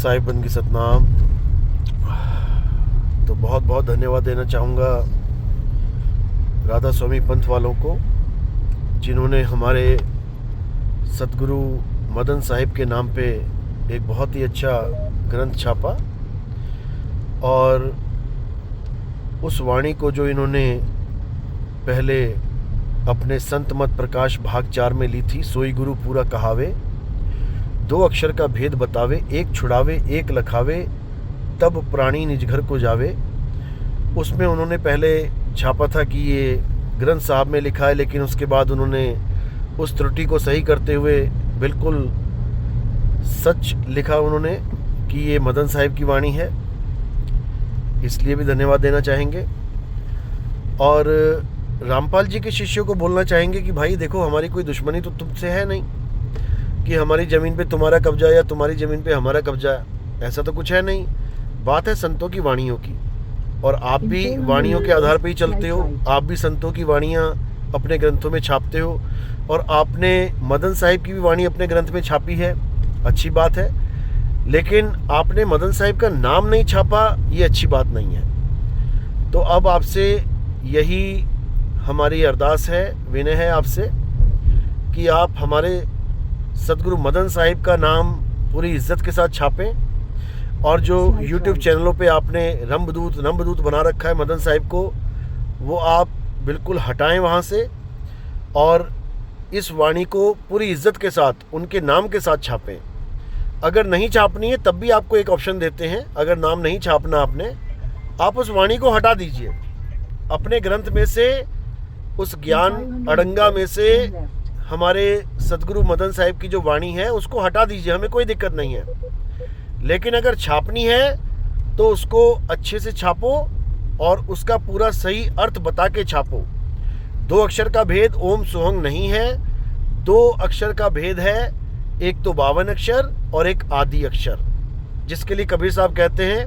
साहिब बंदगी सतनाम। तो बहुत बहुत धन्यवाद देना चाहूँगा राधा स्वामी पंथ वालों को, जिन्होंने हमारे सतगुरु मदन साहिब के नाम पे एक बहुत ही अच्छा ग्रंथ छापा, और उस वाणी को जो इन्होंने पहले अपने संत मत प्रकाश भाग 4 में ली थी, सोई गुरु पूरा कहावे, 2 अक्षर का भेद बतावे, एक छुड़ावे एक लखावे, तब प्राणी निज घर को जावे। उसमें उन्होंने पहले छापा था कि ये ग्रंथ साहब में लिखा है, लेकिन उसके बाद उन्होंने उस त्रुटि को सही करते हुए बिल्कुल सच लिखा उन्होंने कि ये मदन साहिब की वाणी है। इसलिए भी धन्यवाद देना चाहेंगे। और रामपाल जी के शिष्यों को बोलना चाहेंगे कि भाई देखो, हमारी कोई दुश्मनी तो तुमसे है नहीं कि हमारी ज़मीन पे तुम्हारा कब्जा या तुम्हारी ज़मीन पे हमारा कब्जा, ऐसा तो कुछ है नहीं। बात है संतों की वाणियों की, और आप भी वाणियों के आधार पर ही चलते हो। आप भी संतों की वाणियाँ अपने ग्रंथों में छापते हो, और आपने मदन साहिब की भी वाणी अपने ग्रंथ में छापी है, अच्छी बात है। लेकिन आपने मदन साहिब का नाम नहीं छापा, ये अच्छी बात नहीं है। तो अब आपसे यही हमारी अरदास है, विनय है आपसे कि आप हमारे सतगुरु मदन साहिब का नाम पूरी इज्जत के साथ छापें, और जो YouTube चैनलों पे आपने रंबदूत बना रखा है मदन साहिब को, वो आप बिल्कुल हटाएं वहाँ से, और इस वाणी को पूरी इज्जत के साथ उनके नाम के साथ छापें। अगर नहीं छापनी है तब भी आपको एक ऑप्शन देते हैं, अगर नाम नहीं छापना आपने, आप उस वाणी को हटा दीजिए अपने ग्रंथ में से, उस ज्ञान अड़ंगा में से। हमारे सतगुरु मदन साहिब की जो वाणी है उसको हटा दीजिए, हमें कोई दिक्कत नहीं है। लेकिन अगर छापनी है तो उसको अच्छे से छापो, और उसका पूरा सही अर्थ बता के छापो। 2 अक्षर का भेद ओम सोहंग नहीं है, 2 अक्षर का भेद है, एक तो 52 अक्षर और एक आदि अक्षर, जिसके लिए कबीर साहब कहते हैं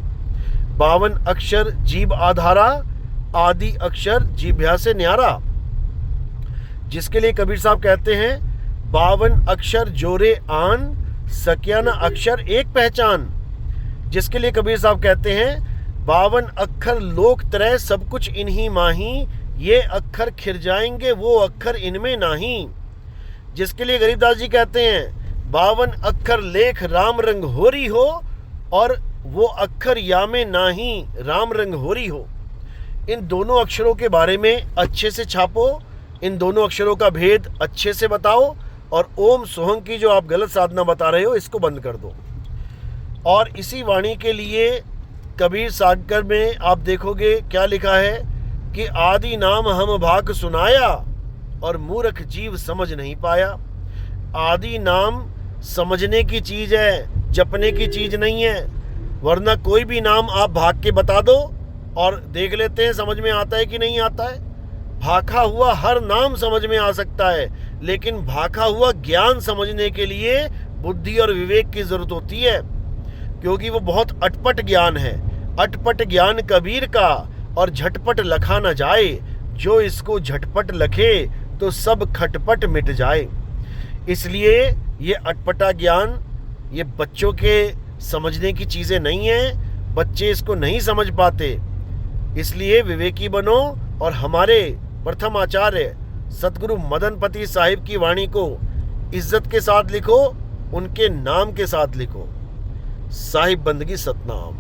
52 अक्षर जीभ आधारा, आदि अक्षर जीभ्या से न्यारा। जिसके लिए कबीर साहब कहते हैं 52 अक्षर जोरे आन, सकिया न अक्षर एक पहचान। जिसके लिए कबीर साहब कहते हैं 52 अक्षर लोक तरह सब कुछ इन्हीं माही, ये अक्षर खिर जाएंगे वो अक्षर इनमें नाही। जिसके लिए गरीबदास जी कहते हैं 52 अक्षर लेख राम रंग होरी हो, और वो अक्षर या में नाही राम रंग होरी हो। इन दोनों अक्षरों के बारे में अच्छे से छापो, इन दोनों अक्षरों का भेद अच्छे से बताओ, और ओम सोहंग की जो आप गलत साधना बता रहे हो इसको बंद कर दो। और इसी वाणी के लिए कबीर सागर में आप देखोगे क्या लिखा है कि आदि नाम हम भाग सुनाया, और मूर्ख जीव समझ नहीं पाया। आदि नाम समझने की चीज़ है, जपने की चीज़ नहीं है। वरना कोई भी नाम आप भाग के बता दो और देख लेते हैं समझ में आता है कि नहीं आता है। भाखा हुआ हर नाम समझ में आ सकता है, लेकिन भाखा हुआ ज्ञान समझने के लिए बुद्धि और विवेक की जरूरत होती है, क्योंकि वो बहुत अटपट ज्ञान है। अटपट ज्ञान कबीर का, और झटपट लखा न जाए, जो इसको झटपट लखे तो सब खटपट मिट जाए। इसलिए ये अटपटा ज्ञान ये बच्चों के समझने की चीज़ें नहीं है, बच्चे इसको नहीं समझ पाते। इसलिए विवेकी बनो, और हमारे प्रथम आचार्य सतगुरु मदनपति साहिब की वाणी को इज्जत के साथ लिखो, उनके नाम के साथ लिखो। साहिब बंदगी सतनाम।